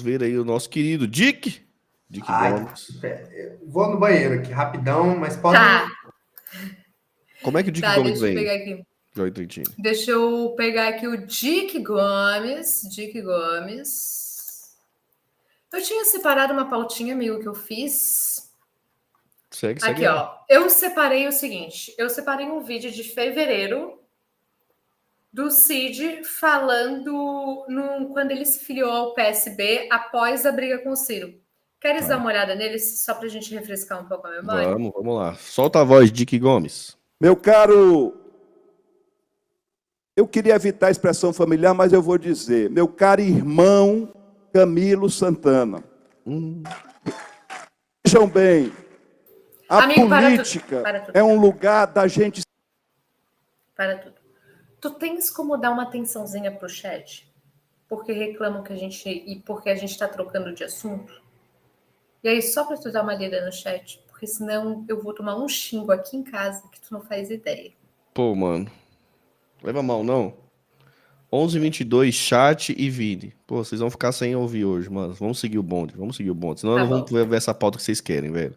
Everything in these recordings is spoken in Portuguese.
ver aí o nosso querido Dick Gomes. Vou no banheiro aqui, rapidão, mas pode... Tá. Como é que o Dick Tá, Gomes deixa eu vem? pegar aqui. Joy Trentino. Deixa eu pegar aqui o Dick Gomes. Eu tinha separado uma pautinha, amigo, que eu fiz. Segue. Aqui, ó. Eu separei o seguinte. Eu separei um vídeo de fevereiro do Cid falando quando ele se filiou ao PSB após a briga com o Ciro. Queres dar uma olhada neles, só pra gente refrescar um pouco a memória? Vamos lá. Solta a voz, Dick Gomes. Meu caro, eu queria evitar a expressão familiar, mas eu vou dizer, meu caro irmão Camilo Santana. Vejam bem, a Amigo, política para tudo. é um lugar da gente... Para tudo. Tu tens como dar uma atençãozinha pro chat? Porque reclamam que porque a gente tá trocando de assunto. E aí, só pra tu dar uma lida no chat, porque senão eu vou tomar um xingo aqui em casa que tu não faz ideia. Pô, mano. Leva mal, não? 11h22, chat e vídeo. Pô, vocês vão ficar sem ouvir hoje, mano. Vamos seguir o bonde. Senão Tá não bom. vamos ver essa pauta que vocês querem, velho.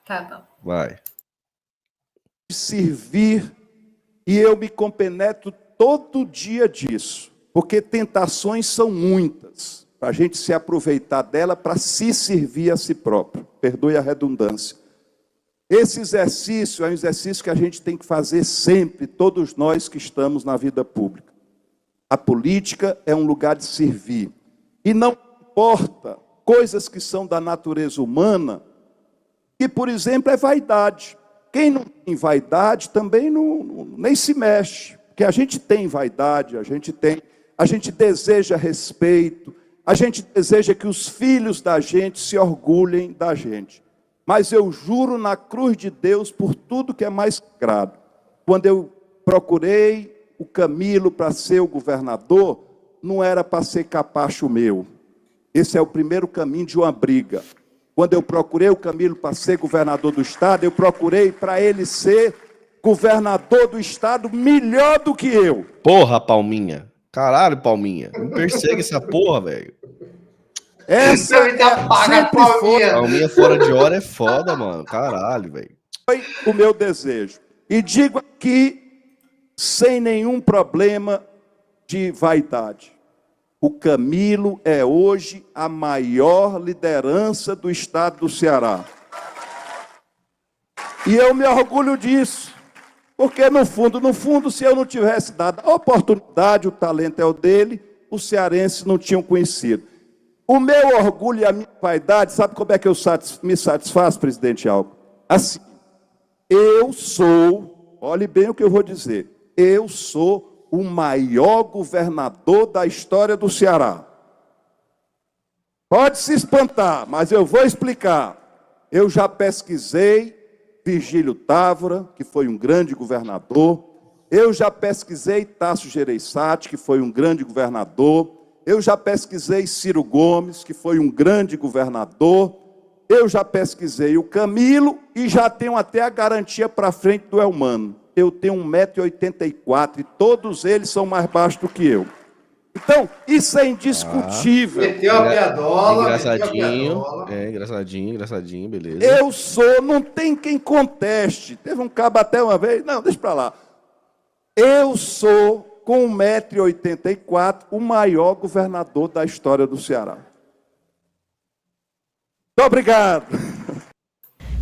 Tá bom. Vai. servir, e eu me compenetro todo dia disso, porque tentações são muitas, para a gente se aproveitar dela para se servir a si próprio, perdoe a redundância. Esse exercício é um exercício que a gente tem que fazer sempre, todos nós que estamos na vida pública. A política é um lugar de servir, e não importa coisas que são da natureza humana, que, por exemplo, é vaidade. Quem não tem vaidade também nem se mexe, porque a gente tem vaidade, a gente deseja respeito, a gente deseja que os filhos da gente se orgulhem da gente. Mas eu juro na cruz de Deus por tudo que é mais sagrado. Quando eu procurei o Camilo para ser o governador, não era para ser capacho meu. Esse é o primeiro caminho de uma briga. Quando eu procurei o Camilo para ser governador do estado, eu procurei para ele ser governador do estado melhor do que eu. Porra, Palminha. Caralho, Palminha. Não persegue essa porra, velho. Essa sempre foi. Palminha fora de hora é foda, mano. Caralho, velho. Foi o meu desejo. E digo aqui, sem nenhum problema de vaidade. O Camilo é hoje a maior liderança do estado do Ceará. E eu me orgulho disso. Porque no fundo, se eu não tivesse dado a oportunidade, o talento é o dele, os cearenses não tinham conhecido. O meu orgulho e a minha vaidade, sabe como é que eu me satisfaço, presidente Alckmin? Assim, eu sou, olhe bem o que eu vou dizer, eu sou o maior governador da história do Ceará. Pode se espantar, mas eu vou explicar. Eu já pesquisei Virgílio Távora, que foi um grande governador. Eu já pesquisei Tasso Gereissati, que foi um grande governador. Eu já pesquisei Ciro Gomes, que foi um grande governador. Eu já pesquisei o Camilo e já tenho até a garantia para frente do Elmano. Eu tenho 1,84 m e todos eles são mais baixos do que eu. Então, isso é indiscutível. Meteu a piadola. Engraçadinho. Engraçadinho, beleza. Eu sou, não tem quem conteste. Teve um cabo até uma vez, não, deixa para lá. Eu sou, com 1,84 m, o maior governador da história do Ceará. Muito obrigado.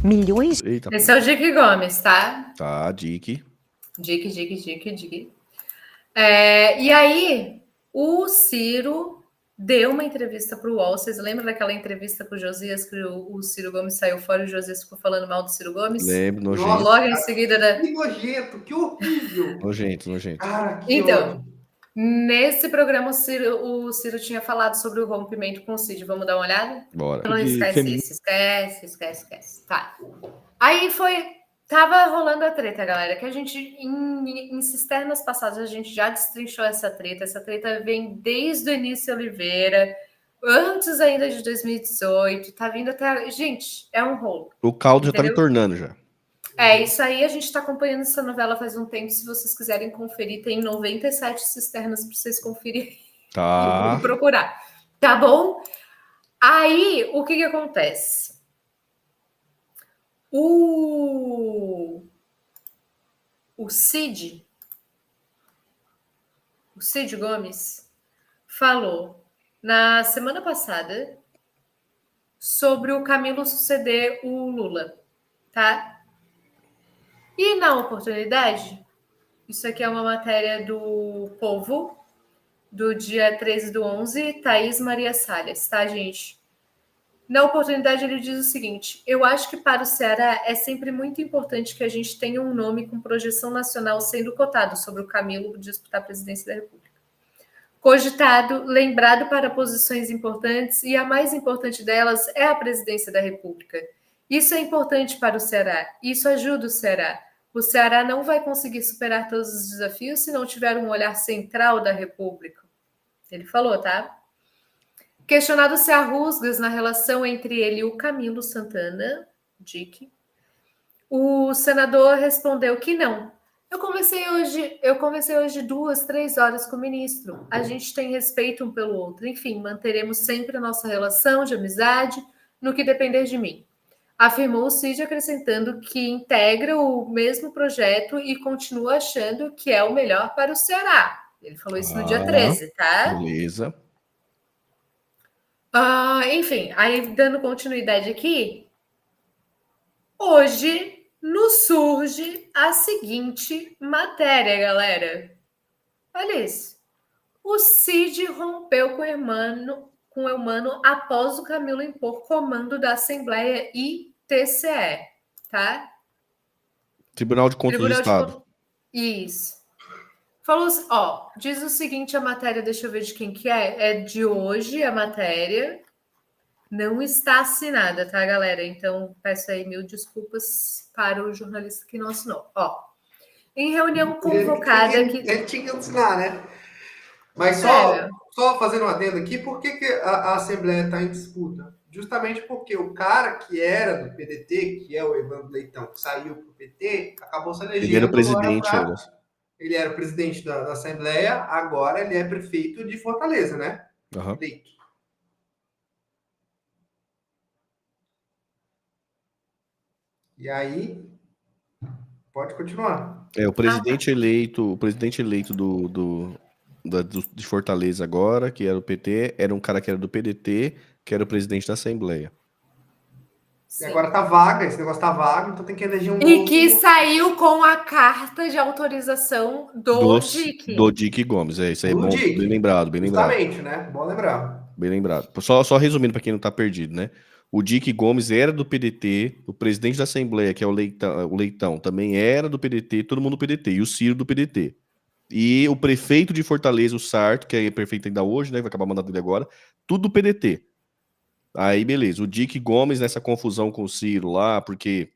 Milhões. Eita, Esse é o Dick Gomes, tá? tá, Dick. Dick. E aí, o Ciro deu uma entrevista para o UOL. Vocês lembram daquela entrevista com o Josias, que o Ciro Gomes saiu fora e o Josias ficou falando mal do Ciro Gomes? Lembro, nojento. Logo em seguida... Que nojento, que horrível. Nojento. Cara, que Então, ódio. nesse programa, o Ciro tinha falado sobre o rompimento com o Cid. Vamos dar uma olhada? Bora. Não esquece isso. Esquece. Tá. Aí tava rolando a treta, galera, que a gente, em cisternas passadas, a gente já destrinchou essa treta. Essa treta vem desde o início Oliveira, antes ainda de 2018, tá vindo até... Gente, é um rolo. O caldo entendeu? já tá entornando já. É, isso aí, a gente tá acompanhando essa novela faz um tempo. Se vocês quiserem conferir, tem 97 cisternas para vocês conferirem Tá. e procurar. Tá bom? Aí, o que acontece? O Cid Gomes falou na semana passada sobre o Camilo suceder o Lula, tá? E na oportunidade, isso aqui é uma matéria do Povo, do dia 13/11, Thaís Maria Salles, tá, gente? Na oportunidade, ele diz o seguinte: eu acho que para o Ceará é sempre muito importante que a gente tenha um nome com projeção nacional sendo cotado sobre o Camilo disputar a presidência da República. Cogitado, lembrado para posições importantes, e a mais importante delas é a presidência da República. Isso é importante para o Ceará, isso ajuda o Ceará. O Ceará não vai conseguir superar todos os desafios se não tiver um olhar central da República. Ele falou, tá? Questionado se há rusgas na relação entre ele e o Camilo Santana, Dick, o senador respondeu que não. Eu conversei hoje 2, 3 horas com o ministro. A gente tem respeito um pelo outro. Enfim, manteremos sempre a nossa relação de amizade no que depender de mim. Afirmou o Cid, acrescentando que integra o mesmo projeto e continua achando que é o melhor para o Ceará. Ele falou isso no dia 13, tá? Beleza. Enfim, aí dando continuidade aqui, hoje nos surge a seguinte matéria, galera. Olha isso. O Cid rompeu com o Eumano após o Camilo impor comando da Assembleia e TCE, tá? Tribunal de Contas do Estado. Isso. Falou, diz o seguinte a matéria, deixa eu ver de quem que é. É de hoje a matéria. Não está assinada, tá, galera? Então, peço aí 1000 desculpas para o jornalista que não assinou. Em reunião convocada... Ele tinha que assinar, né? Mas só fazendo um adendo aqui, por que a Assembleia está em disputa? Justamente porque o cara que era do PDT, que é o Evandro Leitão, que saiu para o PT, acabou se elegendo. Ele era o presidente, ele era o presidente da Assembleia, agora ele é prefeito de Fortaleza, né? Uhum. Eleito. E aí, pode continuar. O presidente eleito de Fortaleza agora, que era o PT, era um cara que era do PDT, que era o presidente da Assembleia. Sim. E agora tá vaga, esse negócio tá vago, então tem que eleger um E que saiu com a carta de autorização do Dick. Do Dick Gomes, isso aí é bom, bem lembrado, bem lembrado. Justamente, né? Bom lembrar. Bem lembrado. Só resumindo para quem não tá perdido, né? O Dick Gomes era do PDT, o presidente da Assembleia, que é o Leitão, também era do PDT, todo mundo do PDT, e o Ciro do PDT. E o prefeito de Fortaleza, o Sarto, que é prefeito ainda hoje, né? Vai acabar mandando ele agora, tudo do PDT. Aí, beleza. O Dick Gomes, nessa confusão com o Ciro lá, porque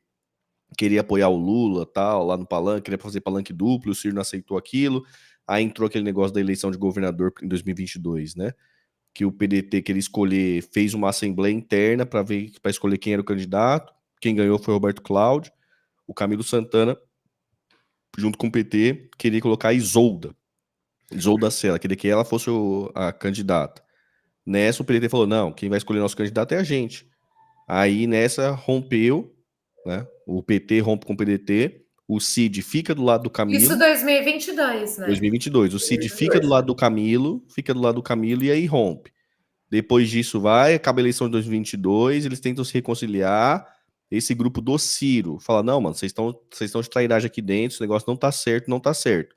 queria apoiar o Lula, tal, lá no palanque, queria fazer palanque duplo, o Ciro não aceitou aquilo. Aí entrou aquele negócio da eleição de governador em 2022, né? Que o PDT queria escolher, fez uma assembleia interna para escolher quem era o candidato. Quem ganhou foi o Roberto Cláudio. O Camilo Santana, junto com o PT, queria colocar a Isolda Sela, queria que ela fosse a candidata. Nessa, o PDT falou, não, quem vai escolher nosso candidato é a gente. Aí, nessa, rompeu, né? O PT rompe com o PDT, o Cid fica do lado do Camilo. Isso 2022, né? 2022. O Cid fica do lado do Camilo, e aí rompe. Depois disso acaba a eleição de 2022, eles tentam se reconciliar. Esse grupo do Ciro fala, não, mano, vocês estão de trairagem aqui dentro, esse negócio não tá certo.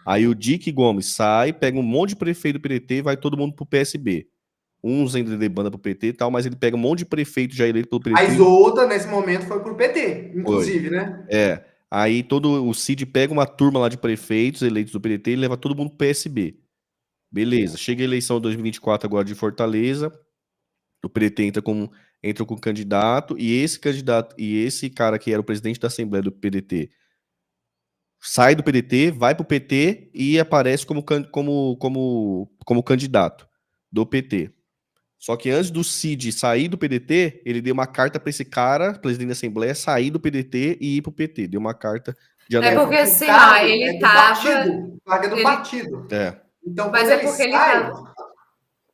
Aí o Dick Gomes sai, pega um monte de prefeito do PDT e vai todo mundo pro PSB. Uns ainda debanda pro PT e tal, mas ele pega um monte de prefeito já eleito pelo PT. A Isolda, nesse momento, foi pro PT, inclusive, né? Aí o Cid pega uma turma lá de prefeitos eleitos do PDT e leva todo mundo pro PSB. Beleza, chega a eleição de 2024 agora de Fortaleza, o PDT entra com candidato, e esse cara que era o presidente da Assembleia do PDT sai do PDT, vai pro PT e aparece como candidato do PT. Só que antes do Cid sair do PDT, ele deu uma carta para esse cara, presidente da Assembleia, sair do PDT e ir pro PT. Deu uma carta de porque assim, ele tava... É do partido. É. Então, mas quando ele sai,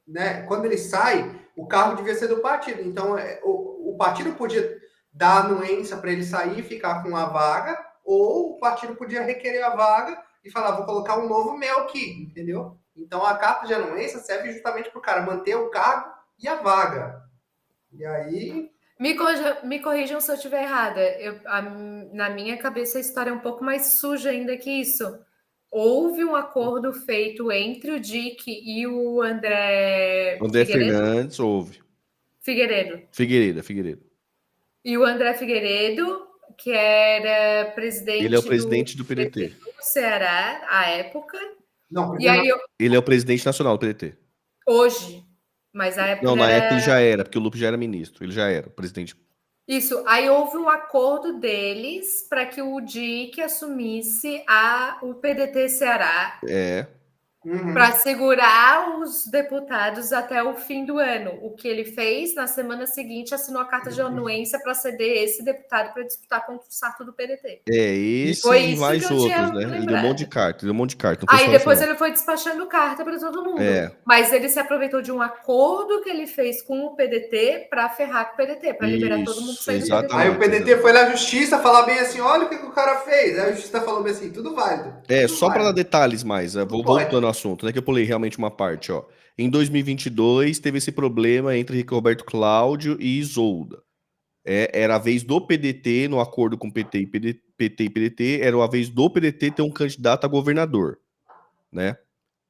né, quando ele sai, o cargo devia ser do partido. Então, o partido podia dar anuência para ele sair e ficar com a vaga, ou o partido podia requerer a vaga e falar, vou colocar um novo meu aqui, entendeu? Então, a carta de anuência serve justamente para o cara manter o cargo e a vaga. E aí... Me corrijam se eu estiver errada. Na minha cabeça, a história é um pouco mais suja ainda que isso. Houve um acordo feito entre o Dick e o André Fernandes, houve. Figueiredo. E o André Figueiredo, que era presidente... Ele é o presidente do PDT. Do Ceará, à época. Não, e aí ele é o presidente nacional do PDT. Hoje. Mas a época não, na época ele já era, porque o Lupe já era ministro. Ele já era o presidente. Isso. Aí houve um acordo deles para que o Dick assumisse o PDT Ceará. Para segurar os deputados até o fim do ano. O que ele fez, na semana seguinte, assinou a carta de anuência para ceder esse deputado para disputar contra o Sarto do PDT. Esse e mais outros, né? Ele deu um monte de carta, Aí depois ele foi despachando carta para todo mundo. Mas ele se aproveitou de um acordo que ele fez com o PDT para ferrar com o PDT, para liberar todo mundo sair do PDT. Aí o PDT foi na justiça falar bem assim, olha o que o cara fez. Aí a justiça falou bem assim, tudo válido. Só para dar detalhes mais, vou voltando ao assunto, né? Que eu pulei realmente uma parte, ó. Em 2022, teve esse problema entre Roberto Cláudio e Isolda. Era a vez do PDT, no acordo com PT e PDT, era a vez do PDT ter um candidato a governador, né?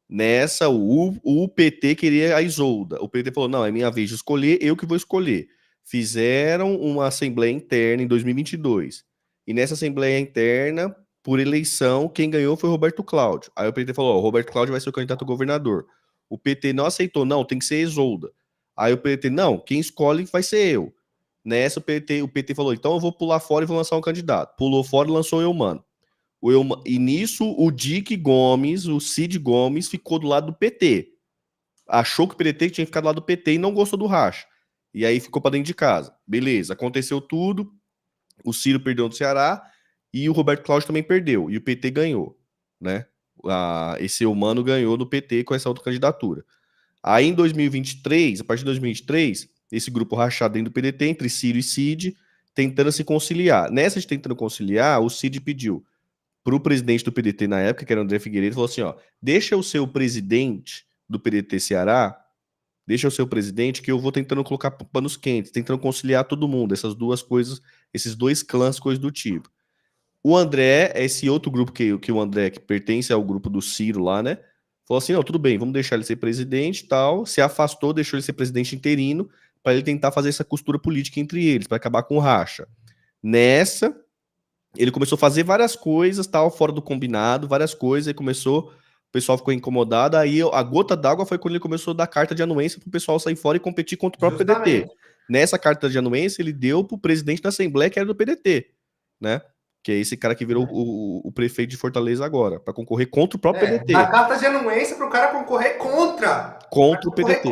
Nessa, o PT queria a Isolda. O PT falou, não, é minha vez de escolher, eu que vou escolher. Fizeram uma assembleia interna em 2022. E nessa assembleia interna, por eleição, quem ganhou foi o Roberto Cláudio. Aí o PT falou, o Roberto Cláudio vai ser o candidato a governador. O PT não aceitou, não, tem que ser Isolda. Aí o PT, não, quem escolhe vai ser eu. Nessa, o PT falou, então eu vou pular fora e vou lançar um candidato. Pulou fora e lançou o Eumano. E nisso, o Dick Gomes, o Cid Gomes, ficou do lado do PT. Achou que o PDT tinha ficado do lado do PT e não gostou do racha. E aí ficou para dentro de casa. Beleza, aconteceu tudo. O Ciro perdeu no Ceará e o Roberto Cláudio também perdeu. E o PT ganhou, né? Esse Eumano ganhou do PT com essa outra candidatura. Aí em 2023, a partir de 2023, esse grupo rachado dentro do PDT, entre Ciro e Cid, tentando se conciliar. Nessa de tentando conciliar, o Cid pediu para o presidente do PDT na época, que era o André Figueiredo, falou assim, ó, deixa o seu presidente do PDT Ceará, deixa o seu presidente que eu vou tentando colocar panos quentes, tentando conciliar todo mundo, essas duas coisas, esses dois clãs, coisas do tipo. O André, esse outro grupo que o André, que pertence ao grupo do Ciro lá, né, falou assim, não, tudo bem, vamos deixar ele ser presidente e tal, se afastou, deixou ele ser presidente interino, para ele tentar fazer essa costura política entre eles, para acabar com o racha. Nessa, ele começou a fazer várias coisas, tal, fora do combinado, várias coisas, aí o pessoal ficou incomodado, aí a gota d'água foi quando ele começou a dar carta de anuência para o pessoal sair fora e competir contra o próprio PDT. Nessa carta de anuência, ele deu para o presidente da Assembleia, que era do PDT, né? Que é esse cara que virou o prefeito de Fortaleza agora, para concorrer contra o próprio PDT. A carta de anuência para o cara concorrer contra o PDT.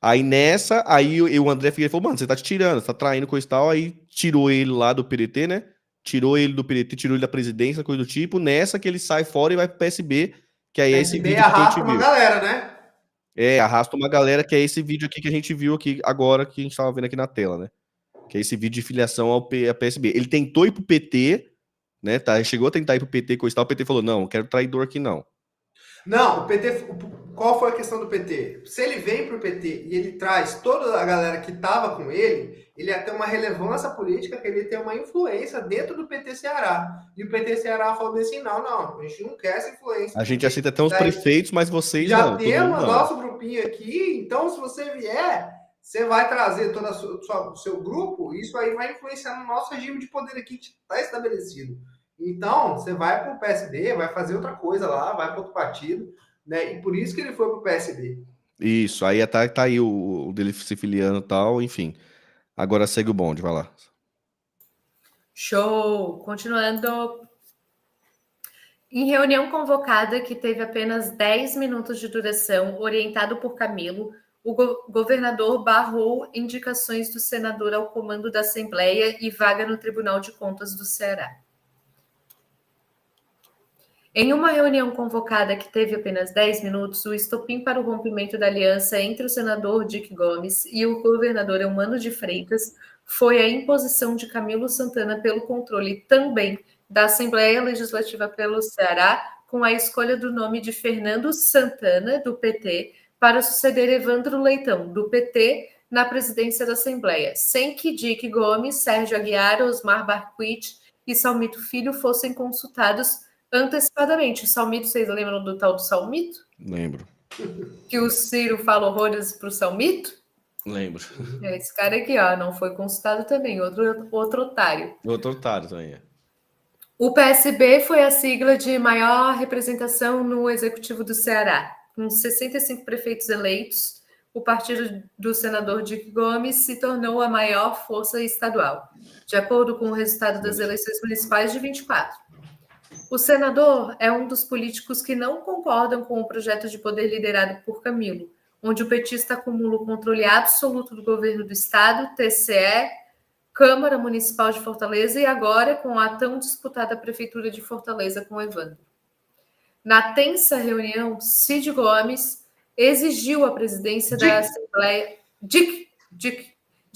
Aí nessa, aí o André Figueiredo falou, mano, você tá te tirando, você tá traindo coisa e tal, aí tirou ele lá do PDT, né? Tirou ele do PDT, tirou ele da presidência, coisa do tipo, nessa que ele sai fora e vai pro PSB, que aí é esse vídeo que a gente viu. Arrasta uma galera, né? Arrasta uma galera, que é esse vídeo aqui que a gente viu aqui agora, que a gente tava vendo aqui na tela, né? Que é esse vídeo de filiação ao PSB. Ele tentou ir pro PT, né? Chegou a tentar ir pro PT, coisa e tal, o PT falou, não, não quero traidor aqui não. Não, o PT, qual foi a questão do PT? Se ele vem para o PT e ele traz toda a galera que estava com ele ia ter uma relevância política, que ele ia ter uma influência dentro do PT Ceará. E o PT Ceará falou assim, não, a gente não quer essa influência. A gente aceita até uns prefeitos, mas vocês já não. Já temos nosso grupinho aqui, então se você vier, você vai trazer todo o seu grupo, isso aí vai influenciar no nosso regime de poder aqui que está estabelecido. Então, você vai para o PSB, vai fazer outra coisa lá, vai para outro partido, né? E por isso que ele foi para o PSB. Isso, aí tá aí o dele se filiando e tal, enfim. Agora segue o bonde, vai lá. Show! Continuando. Em reunião convocada, que teve apenas 10 minutos de duração, orientado por Camilo, o governador barrou indicações do senador ao comando da Assembleia e vaga no Tribunal de Contas do Ceará. Em uma reunião convocada que teve apenas 10 minutos, o estopim para o rompimento da aliança entre o senador Dick Gomes e o governador Eumano de Freitas foi a imposição de Camilo Santana pelo controle também da Assembleia Legislativa pelo Ceará, com a escolha do nome de Fernando Santana, do PT, para suceder Evandro Leitão, do PT, na presidência da Assembleia, sem que Dick Gomes, Sérgio Aguiar, Osmar Barquit e Salmito Filho fossem consultados antecipadamente. O Salmito, vocês lembram do tal do Salmito? Lembro. Que o Ciro fala horrores para o Salmito? Lembro. É esse cara aqui, ó, não foi consultado também, outro otário. Outro otário também. O PSB foi a sigla de maior representação no Executivo do Ceará. Com 65 prefeitos eleitos, o partido do senador Dick Gomes se tornou a maior força estadual, de acordo com o resultado das eleições municipais de 24. O senador é um dos políticos que não concordam com o projeto de poder liderado por Camilo, onde o petista acumula o controle absoluto do governo do estado, TCE, Câmara Municipal de Fortaleza e agora com a tão disputada Prefeitura de Fortaleza com Evandro. Na tensa reunião, Cid Gomes exigiu a presidência da Assembleia...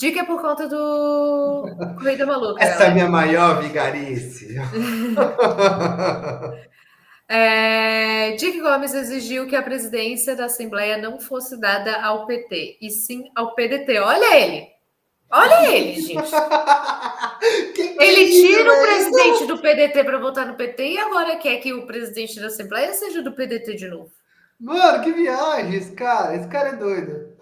Dick é por conta do Corrida Maluca. Essa é a minha maior vigarice. Dick Gomes exigiu que a presidência da Assembleia não fosse dada ao PT, e sim ao PDT. Olha ele, gente. Ele tira o presidente do PDT para votar no PT e agora quer que o presidente da Assembleia seja do PDT de novo. Mano, que viagem esse cara. Esse cara é doido.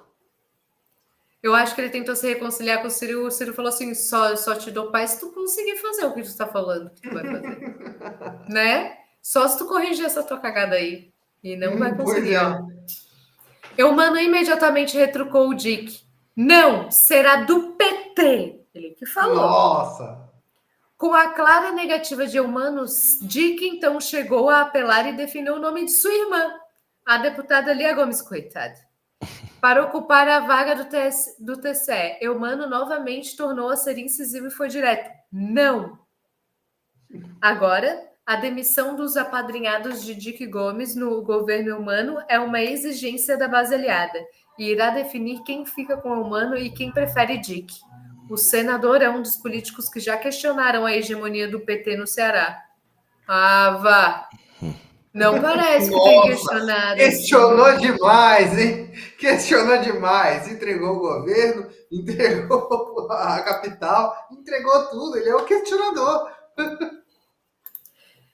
Eu acho que ele tentou se reconciliar com o Ciro. O Ciro falou assim, só te dou paz se tu conseguir fazer o que tu está falando que tu vai fazer. Né? Só se tu corrigir essa tua cagada aí. E não vai conseguir, ó. Eumano imediatamente retrucou o Dick. Não, será do PT. Ele que falou. Nossa! Com a clara negativa de Eumanos, Dick então chegou a apelar e definiu o nome de sua irmã, a deputada Lia Gomes, coitada, para ocupar a vaga do TCE. Eumano novamente tornou a ser incisivo e foi direto. Não! Agora, a demissão dos apadrinhados de Dick Gomes no governo Eumano é uma exigência da base aliada e irá definir quem fica com Eumano e quem prefere Dick. O senador é um dos políticos que já questionaram a hegemonia do PT no Ceará. Ah, vá! Não parece que tem questionado. Questionou demais, hein? Questionou demais. Entregou o governo, entregou a capital, entregou tudo. Ele é o questionador.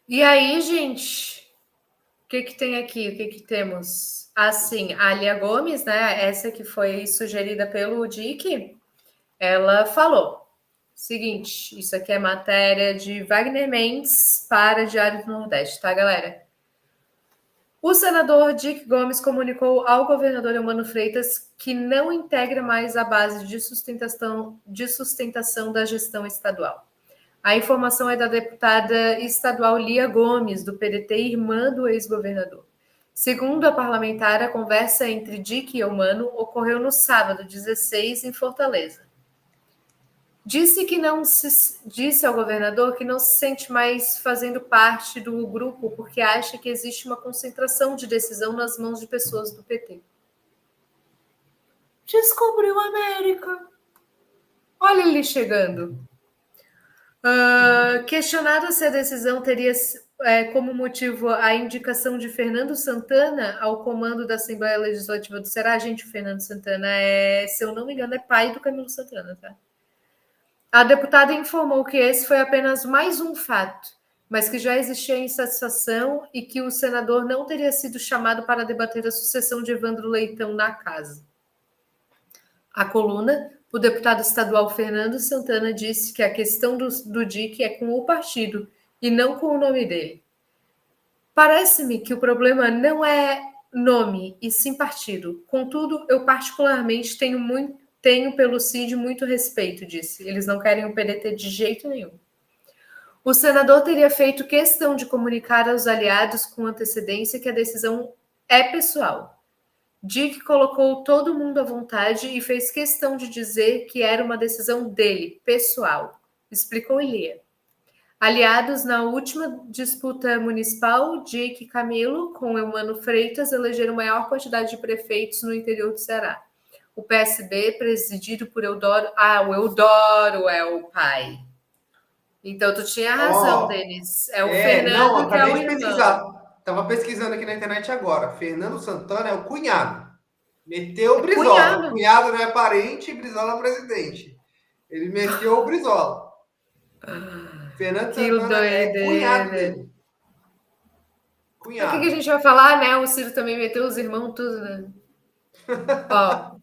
E aí, gente, o que tem aqui? O que temos? Assim, a Lia Gomes, né? Essa que foi sugerida pelo Dick, ela falou: seguinte, isso aqui é matéria de Wagner Mendes para Diário do Nordeste, tá, galera? O senador Dick Gomes comunicou ao governador Eumano Freitas que não integra mais a base de sustentação da gestão estadual. A informação é da deputada estadual Lia Gomes, do PDT, irmã do ex-governador. Segundo a parlamentar, a conversa entre Dick e Eumano ocorreu no sábado, 16, em Fortaleza. Disse ao governador que não se sente mais fazendo parte do grupo porque acha que existe uma concentração de decisão nas mãos de pessoas do PT. Descobriu a América. Olha ele chegando. Questionado se a decisão teria como motivo a indicação de Fernando Santana ao comando da Assembleia Legislativa do Ceará. Gente, o Fernando Santana se eu não me engano, é pai do Camilo Santana, tá? A deputada informou que esse foi apenas mais um fato, mas que já existia insatisfação e que o senador não teria sido chamado para debater a sucessão de Evandro Leitão na casa. A coluna, o deputado estadual Fernando Santana disse que a questão do Dick é com o partido e não com o nome dele. Parece-me que o problema não é nome e sim partido. Contudo, eu particularmente tenho pelo Cid muito respeito, disse. Eles não querem o PDT de jeito nenhum. O senador teria feito questão de comunicar aos aliados com antecedência que a decisão é pessoal. Dick colocou todo mundo à vontade e fez questão de dizer que era uma decisão dele, pessoal, explicou Lia. Aliados na última disputa municipal, Dick e Camilo, com Eumano Freitas, elegeram maior quantidade de prefeitos no interior do Ceará. O PSB, presidido por Eudoro... o Eudoro é o pai. Então, tu tinha razão, Denis. É o Fernando que é o irmão. Tava pesquisando aqui na internet agora. Fernando Santana é o cunhado. Meteu o Brizola. Cunhado. O cunhado não é parente, Brizola é presidente. Ele meteu o Brizola. Fernando Santana é cunhado dele. Cunhado. O que a gente vai falar, né? O Ciro também meteu os irmãos tudo, né? Ó,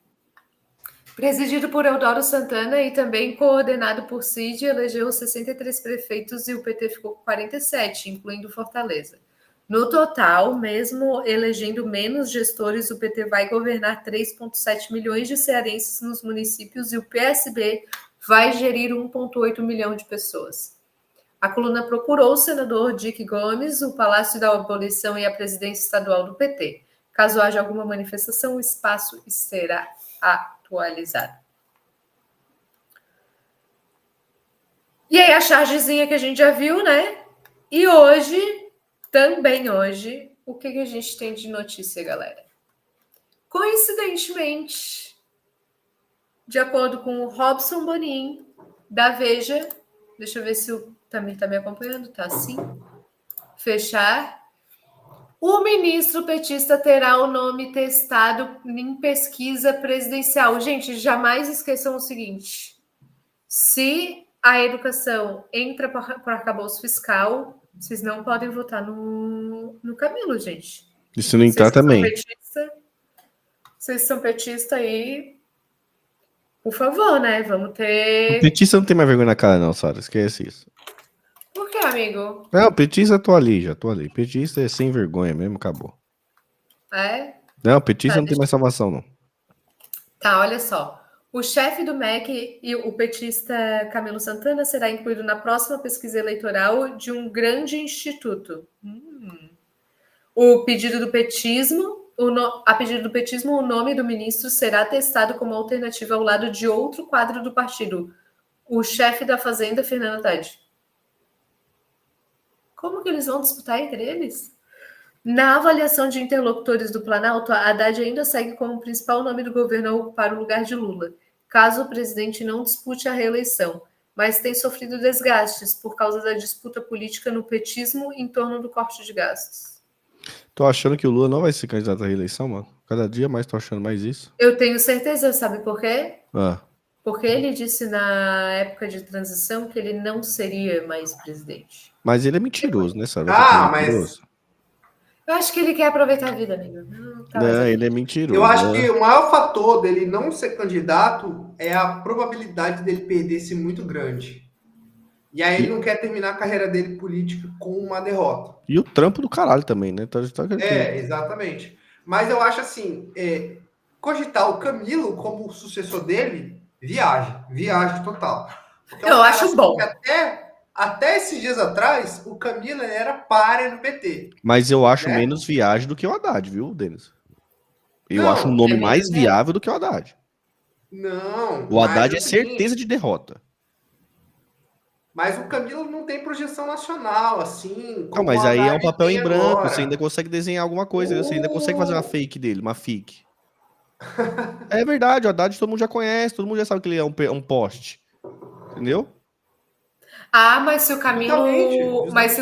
presidido por Eudoro Santana e também coordenado por Cid, elegeu 63 prefeitos e o PT ficou com 47, incluindo Fortaleza. No total, mesmo elegendo menos gestores, o PT vai governar 3,7 milhões de cearenses nos municípios e o PSB vai gerir 1,8 milhão de pessoas. A coluna procurou o senador Dick Gomes, o Palácio da Abolição e a presidência estadual do PT. Caso haja alguma manifestação, o espaço será atualizado. E aí a chargezinha que a gente já viu, né? E hoje, também hoje, o que a gente tem de notícia, galera? Coincidentemente, de acordo com o Robson Bonin, da Veja, deixa eu ver se o também está me acompanhando, tá assim. Fechar. O ministro petista terá o nome testado em pesquisa presidencial. Gente, jamais esqueçam o seguinte. Se a educação entra para arcabouço fiscal, vocês não podem votar no Camilo, gente. E se não entrar também. Vocês são petistas aí, por favor, né? Vamos ter... O petista não tem mais vergonha na cara não, Sara. Esquece isso. Por que, amigo? Não, petista tô ali. Petista é sem vergonha mesmo, acabou. É? Não, petista não tem mais salvação, não. Tá, olha só. O chefe do MEC e o petista Camilo Santana será incluído na próxima pesquisa eleitoral de um grande instituto. A pedido do petismo, o nome do ministro será testado como alternativa ao lado de outro quadro do partido, o chefe da Fazenda, Fernando Haddad. Como que eles vão disputar entre eles? Na avaliação de interlocutores do Planalto, Haddad ainda segue como principal nome do governo a ocupar o lugar de Lula, caso o presidente não dispute a reeleição, mas tem sofrido desgastes por causa da disputa política no petismo em torno do corte de gastos. Tô achando que o Lula não vai ser candidato à reeleição, mano. Cada dia mais tô achando mais isso. Eu tenho certeza, sabe por quê? Ah. Porque ele disse na época de transição que ele não seria mais presidente. Mas ele é mentiroso, né, Sara? Mas... Eu acho que ele quer aproveitar a vida, amigo. Não, ele é mentiroso. Eu acho que o maior fator dele não ser candidato é a probabilidade dele perder ser muito grande. E aí ele não quer terminar a carreira dele política com uma derrota. E o trampo do caralho também, né? Exatamente. Mas eu acho assim, cogitar o Camilo como sucessor dele, viagem total. Porque eu acho assim, bom. Até esses dias atrás, o Camilo era páreo no PT. Mas eu acho menos viagem do que o Haddad, viu, Denis? Eu acho um nome mais viável do que o Haddad. Não. O Haddad é certeza de derrota. Mas o Camilo não tem projeção nacional, assim. Não, mas aí é um papel em branco. Agora. Você ainda consegue desenhar alguma coisa. Você ainda consegue fazer uma fake dele, uma fic. É verdade, o Haddad todo mundo já conhece, todo mundo já sabe que ele é um poste. Entendeu? Ah, mas se o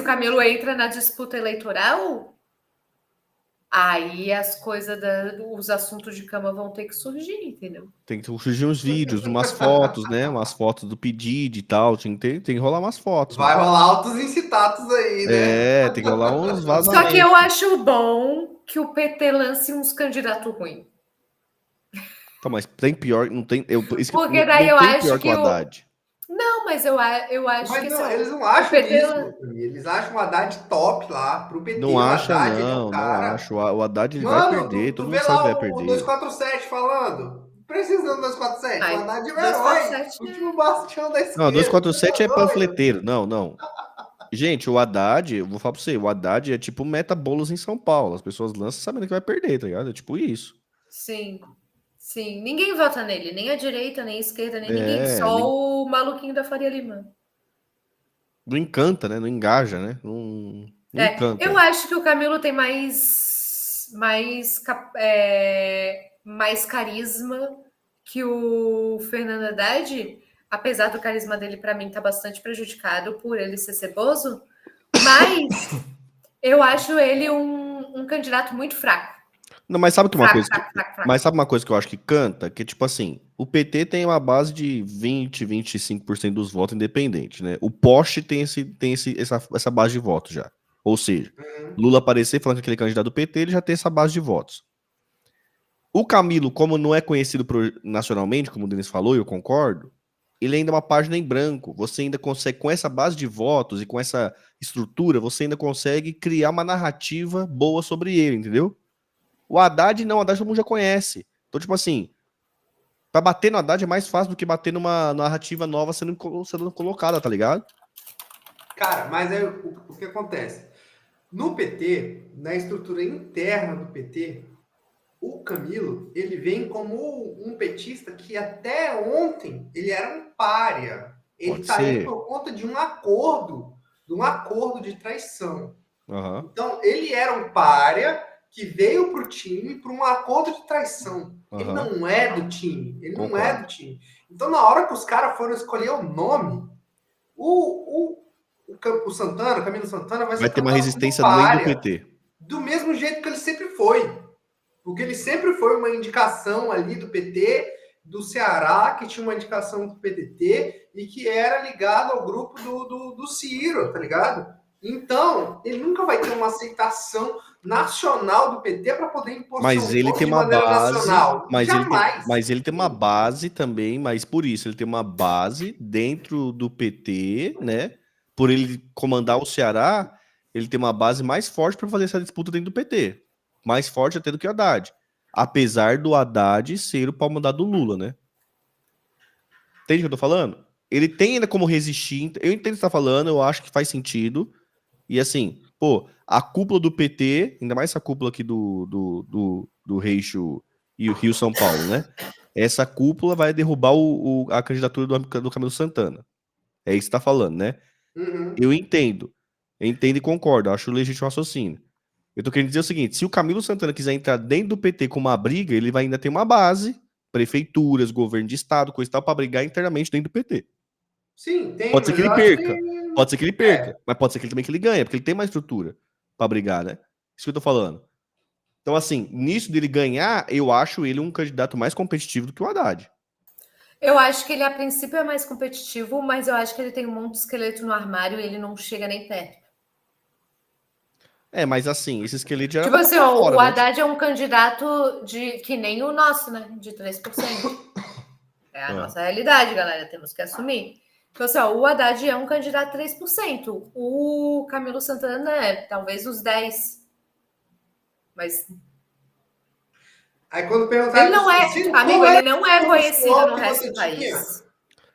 Camilo entra na disputa eleitoral, aí as coisas, os assuntos de cama vão ter que surgir, entendeu? Tem que surgir uns vídeos, umas fotos, né? Umas fotos do pedido e tal. Tem que rolar umas fotos. Vai rolar altos incitatos aí, né? Tem que rolar uns vazamentos. Só que eu acho bom que o PT lance uns candidatos ruins. Tá, mas tem pior, não tem. Porque daí eu acho que o Haddad. Não, mas eu acho mas que... Não, eles não acham isso. Eles acham o Haddad top lá pro PT. Não acha, não acho. O Haddad ele vai perder, todo mundo sabe que vai perder. O 247 falando. Precisando do 247. O Haddad é um herói. O último bastião da esquerda. Não, 247 é panfleteiro. Não. Gente, o Haddad, eu vou falar pra você, o Haddad é tipo meta bolos em São Paulo. As pessoas lançam sabendo que vai perder, tá ligado? É tipo isso. Sim, ninguém vota nele, nem a direita, nem a esquerda, nem ninguém, só o maluquinho da Faria Lima. Não encanta, né? Não engaja, né? Não encanta. Eu acho que o Camilo tem mais carisma que o Fernando Haddad, apesar do carisma dele, para mim, tá bastante prejudicado por ele ser ceboso, mas eu acho ele um candidato muito fraco. Não, mas sabe que Fraco. Mas sabe uma coisa que eu acho que canta? Que, tipo assim, o PT tem uma base de 25% dos votos independente, né? O Poste tem essa base de votos já. Ou seja, Lula aparecer falando que aquele candidato do PT, ele já tem essa base de votos. O Camilo, como não é conhecido nacionalmente, como o Denis falou, e eu concordo, ele ainda é uma página em branco. Você ainda consegue, com essa base de votos e com essa estrutura, você ainda consegue criar uma narrativa boa sobre ele, entendeu? O Haddad não, o Haddad todo mundo já conhece. Então, tipo assim, pra bater no Haddad é mais fácil do que bater numa narrativa nova sendo colocada, tá ligado? Cara, mas aí o que acontece? No PT, na estrutura interna do PT, o Camilo, ele vem como um petista que até ontem ele era um pária. Ele tá aí por conta de um acordo de traição. Uhum. Então, ele era um pária que veio pro time por um acordo de traição. Uhum. Ele não é do time. Concordo. Não é do time. Então, na hora que os caras foram escolher o nome, o Santana, o Camilo Santana, vai ter uma resistência dentro do PT. Do mesmo jeito que ele sempre foi. Porque ele sempre foi uma indicação ali do PT, do Ceará, que tinha uma indicação do PDT e que era ligado ao grupo do Ciro, tá ligado? Então, ele nunca vai ter uma aceitação nacional do PT para poder impor mas ele tem uma base, mas ele tem uma base também, mas por isso ele tem uma base dentro do PT, né? Por ele comandar o Ceará, ele tem uma base mais forte para fazer essa disputa dentro do PT. Mais forte até do que o Haddad. Apesar do Haddad ser o pau mandado do Lula, né? Entende o que eu tô falando? Ele tem ainda como resistir. Eu entendo o que você tá falando, eu acho que faz sentido. E assim, pô, a cúpula do PT, ainda mais essa cúpula aqui do Reixo e o Rio São Paulo, né? Essa cúpula vai derrubar a candidatura do Camilo Santana. É isso que você tá falando, né? Uhum. Eu entendo e concordo, acho legítimo o raciocínio. Eu tô querendo dizer o seguinte, se o Camilo Santana quiser entrar dentro do PT com uma briga, ele vai ainda ter uma base, prefeituras, governo de estado, coisa e tal, pra brigar internamente dentro do PT. Sim, tem. Pode ser que ele perca. Pode ser que ele perca, mas pode ser que ele também que ele ganhe, porque ele tem uma estrutura pra brigar, né? Isso que eu tô falando. Então, assim, nisso dele ganhar, eu acho ele um candidato mais competitivo do que o Haddad. Eu acho que ele, a princípio, é mais competitivo, mas eu acho que ele tem um monte de esqueleto no armário e ele não chega nem perto. É, mas assim, esse esqueleto já tipo era assim, fora, o né? Haddad é um candidato que nem o nosso, né? De 3%. É a nossa realidade, galera. Temos que assumir. Então, assim, o Haddad é um candidato a 3%. O Camilo Santana é talvez os 10%. Mas aí quando perguntar... Ele não é, amigo, ele não é conhecido no resto do país.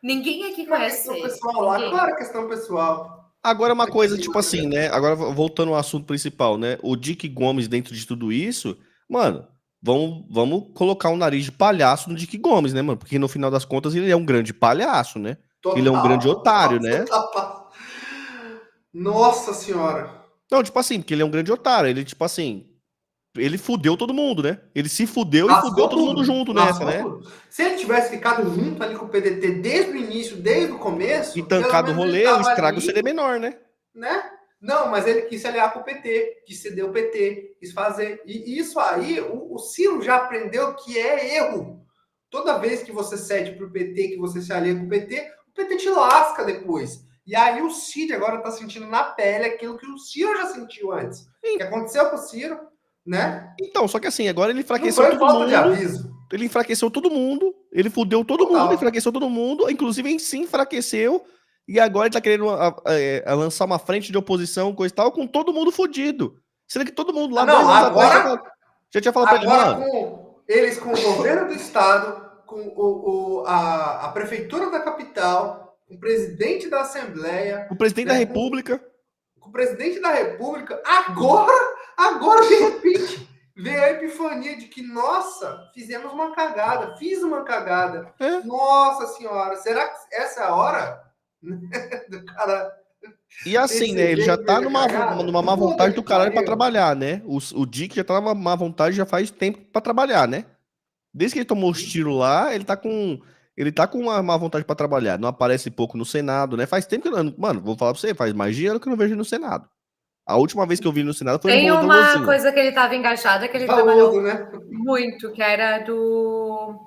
Ninguém aqui conhece ele. Pessoal lá, claro, questão pessoal. Agora uma coisa, tipo assim, né? Agora voltando ao assunto principal, né? O Dick Gomes dentro de tudo isso, mano, vamos colocar um nariz de palhaço no Dick Gomes, né, mano? Porque no final das contas ele é um grande palhaço, né? Total, ele é um grande otário, né? Nossa senhora. Não, tipo assim, porque ele é um grande otário. Ele, tipo assim, ele fudeu todo mundo, né? Ele se fudeu e fudeu todo mundo junto nessa, né? Se ele tivesse ficado junto ali com o PDT desde o início, desde o começo... E tancado o rolê, o estrago seria menor, né? Não, mas ele quis se aliar com o PT, quis ceder o PT, quis fazer... E isso aí, o Ciro já aprendeu que é erro. Toda vez que você cede pro PT, que você se alia com o PT te lasca depois. E aí o Ciro agora tá sentindo na pele aquilo que o Ciro já sentiu antes. O que aconteceu com o Ciro, né? Então, só que assim, agora ele enfraqueceu todo mundo. De aviso. Ele enfraqueceu todo mundo, ele fudeu todo mundo, enfraqueceu todo mundo, inclusive em si enfraqueceu, e agora ele tá querendo lançar uma frente de oposição, coisa e tal, com todo mundo fudido. Sendo que todo mundo lá já tinha falado pra ele, mano. Eles com o governo do estado, com a prefeitura da capital, com o presidente da Assembleia, o presidente da República. Com o presidente da República, agora de repente veio a epifania de que, nossa, fizemos uma cagada, fiz uma cagada. Nossa senhora, será que essa é a hora do cara E assim, né? Ele já tá numa má vontade do caralho pra pariu. trabalhar, né? O Dick já tá numa má vontade já faz tempo pra trabalhar, né? Desde que ele tomou os tiros lá, ele tá com uma má vontade pra trabalhar. Não aparece pouco no Senado, né? Faz tempo que eu não. Mano, vou falar pra você, faz mais de ano que eu não vejo ele no Senado. A última vez que eu vi ele no Senado foi no Tem bolo da uma Rosinha. coisa que ele estava engajado, que ele Famoso, trabalhou né? muito, que era do...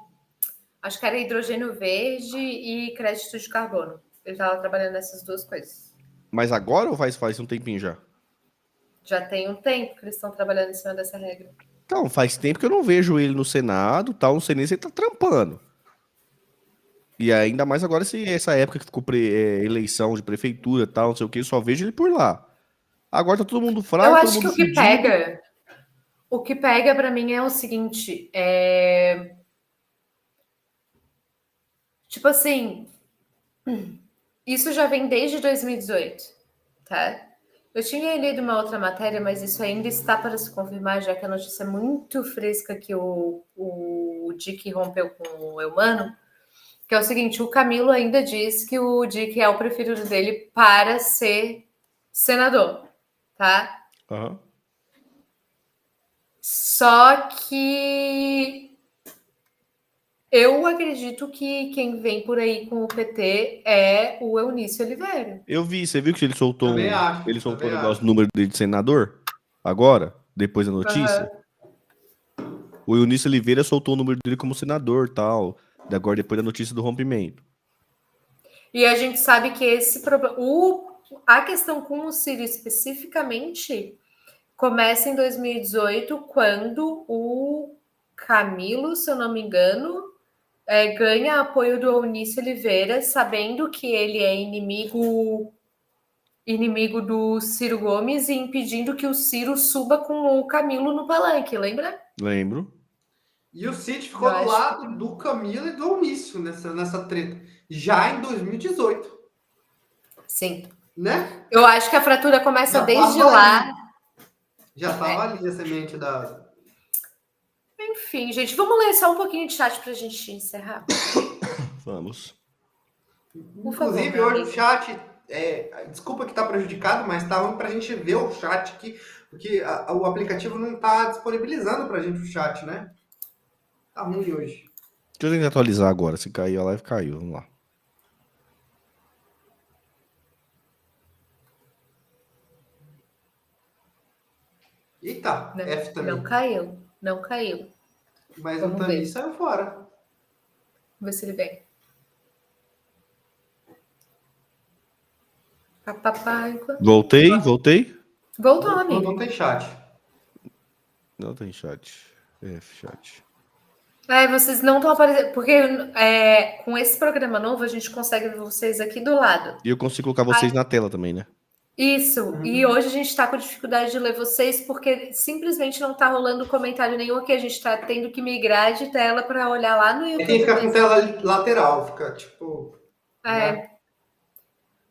Acho que era hidrogênio verde e crédito de carbono. Ele estava trabalhando nessas duas coisas. Mas agora ou faz um tempinho já? Já tem um tempo que eles estão trabalhando em cima dessa regra. Então, faz tempo que eu não vejo ele no Senado, tal, não sei nem se ele tá trampando. E ainda mais agora essa época que ficou eleição de prefeitura, tal, não sei o que, eu só vejo ele por lá. Agora tá todo mundo fraco, Eu todo acho mundo que fudido. o que pega para mim é o seguinte, tipo assim, isso já vem desde 2018, tá? Eu tinha lido uma outra matéria, mas isso ainda está para se confirmar, já que a notícia é muito fresca que o Dick rompeu com o Eumano, que é o seguinte, o Camilo ainda diz que o Dick é o preferido dele para ser senador, tá? Aham. Só que eu acredito que quem vem por aí com o PT é o Eunício Oliveira. Eu vi, você viu que ele soltou Também acho. ele soltou o também negócio acho. do número dele de senador? Agora? Depois da notícia? O Eunício Oliveira soltou o número dele como senador, tal. Agora, depois da notícia do rompimento. E a gente sabe que esse problema... A questão com o Ciro especificamente começa em 2018, quando o Camilo, se eu não me engano, ganha apoio do Eunício Oliveira, sabendo que ele é inimigo do Ciro Gomes e impedindo que o Ciro suba com o Camilo no palanque, lembra? Lembro. E o Cid ficou do lado do Camilo e do Eunício nessa treta. Já em 2018. Sim. Né? Eu acho que a fratura começa Já desde tava lá. ali. Já estava ali a semente da... Enfim, gente, vamos ler só um pouquinho de chat pra gente encerrar. Vamos. Inclusive, hoje o chat... desculpa que tá prejudicado, mas tá ruim pra gente ver o chat aqui, porque o aplicativo não tá disponibilizando pra gente o chat, né? Tá ruim hoje. Deixa eu tentar atualizar agora. Se cair a live, caiu. Vamos lá. Eita, F também. Não caiu. Mas Vamos o Tani ver. saiu fora. Vamos ver se ele vem. Voltei. Voltou, Não amigo. tem chat. Não tem chat. F, chat. Vocês não estão aparecendo. Porque com esse programa novo, a gente consegue ver vocês aqui do lado. E eu consigo colocar vocês na tela também, né? Isso. E hoje a gente está com dificuldade de ler vocês, porque simplesmente não está rolando comentário nenhum aqui. A gente está tendo que migrar de tela para olhar lá no YouTube. Tem que ficar com tela lateral, fica tipo... Né?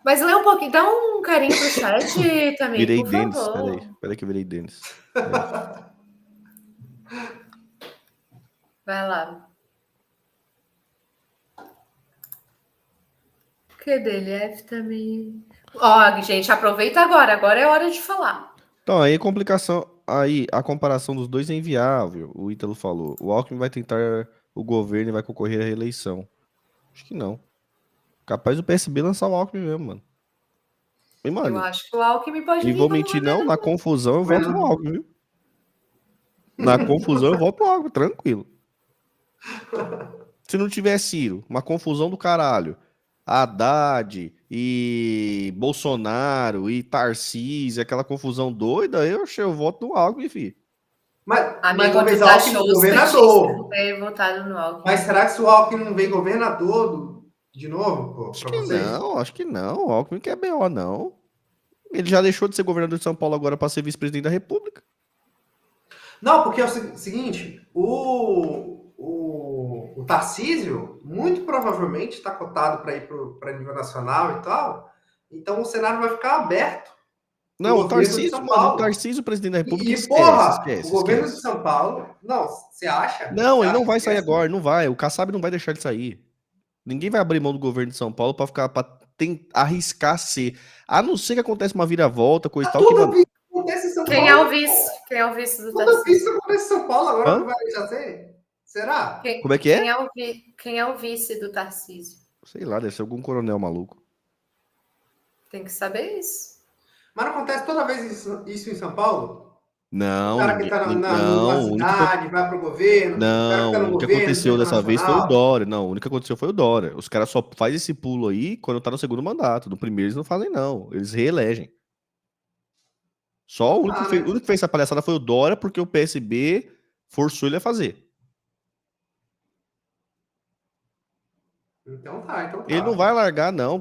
Mas lê um pouquinho, dá um carinho pro chat também, Virei por Denis. favor. Peraí que eu virei Denis. Vai lá. Cadê ele? F também. Ó, gente, aproveita agora. Agora é hora de falar. Então, aí a comparação dos dois é inviável, o Ítalo falou. O Alckmin vai tentar o governo e vai concorrer à reeleição. Acho que não. Capaz do PSB lançar o Alckmin mesmo, mano. E, mano, Eu acho que o Alckmin pode e vir vou como mentir não, na governador. confusão eu voto no Alckmin, viu? Na confusão eu voto no Alckmin, tranquilo. Se não tiver Ciro, uma confusão do caralho. Haddad e Bolsonaro e Tarcísio, aquela confusão doida, eu voto no Alckmin, filho. Mas Amigo, talvez tu o tá Alckmin show governador. ter votado no Alckmin. Mas será que se o Alckmin não vem governador de novo, pô, Acho pra que vocês? não, acho que não. O Alckmin quer BO, não. Ele já deixou de ser governador de São Paulo agora para ser vice-presidente da República. Não, porque é o seguinte, o Tarcísio muito provavelmente está cotado para ir para nível nacional e tal, então o cenário vai ficar aberto. Não, o governo de Tarcísio, São mano, Paulo. o Tarcísio, presidente da República, Porra, esquece. o governo de São Paulo, não, você acha? Não, Você ele não acha vai que sair essa- agora, não vai. O Kassab não vai deixar ele sair. Ninguém vai abrir mão do governo de São Paulo para ficar arriscar ser. A não ser que aconteça uma viravolta, coisa e tal. Toda vez acontece em São Paulo. Quem é o vice? Quem é o vice do Toda vez Tarcísio? isso acontece em São Paulo, agora Hã? não vai deixar ser? Será? Como é que é? Quem é o vice do Tarcísio? Sei lá, deve ser algum coronel maluco. Tem que saber isso. Mas não acontece toda vez isso em São Paulo? Não, O cara que tá numa não, cidade, vai pro governo, o cara que tá não, no o que governo, aconteceu tenta dessa vez foi o nacional. Dória. Não, o único que aconteceu foi o Dória. Os caras só fazem esse pulo aí quando tá no segundo mandato. No primeiro eles não fazem, não. Eles reelegem. Só o único, Ah, que fez, né? o único que fez essa palhaçada foi o Dória, porque o PSB forçou ele a fazer. Então tá. Ele não vai largar, não.